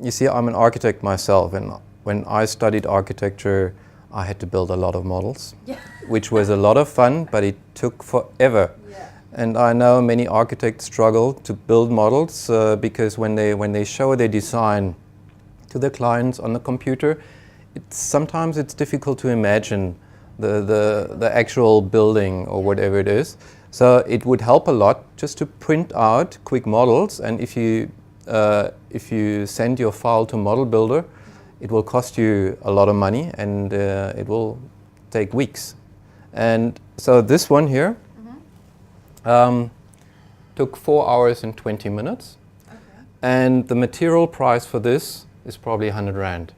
You see, I'm an architect myself, and when I studied architecture, I had to build a lot of models, which was a lot of fun, but it took forever. Yeah. And I know many architects struggle to build models because when they show their design to the clients on the computer, sometimes it's difficult to imagine the actual building or whatever it is. So it would help a lot just to print out quick models, and if you send your file to Model Builder, it will cost you a lot of money, and it will take weeks. And so this one here took 4 hours and 20 minutes. Okay. And the material price for this is probably 100 Rand.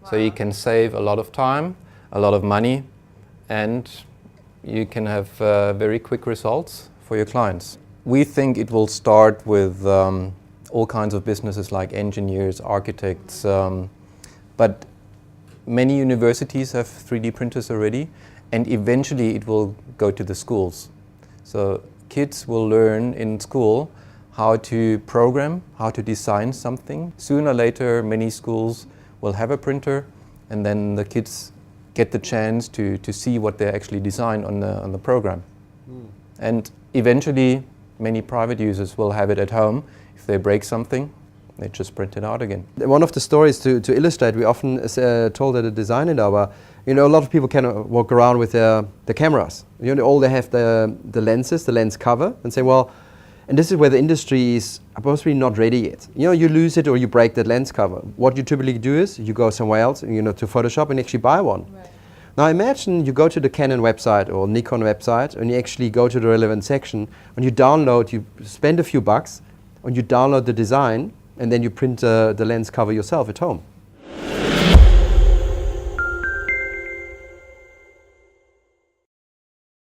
Wow. So you can save a lot of time, a lot of money, and you can have very quick results for your clients. We think it will start with all kinds of businesses like engineers, architects, but many universities have 3D printers already, and eventually it will go to the schools. So kids will learn in school how to program, how to design something. Sooner or later, many schools will have a printer, and then the kids get the chance to see what they actually design on the program. Mm. And eventually, many private users will have it at home. If they break something, they just print it out again. One of the stories to illustrate, we often told at a design hour, a lot of people can walk around with the cameras. All they have the lenses, the lens cover, and say, well, and this is where the industry is supposedly not ready yet. You lose it or you break that lens cover. What you typically do is you go somewhere else, to Photoshop and actually buy one. Right. Now imagine you go to the Canon website or Nikon website and you actually go to the relevant section and you download, you spend a few bucks and you download the design, and then you print the lens cover yourself at home.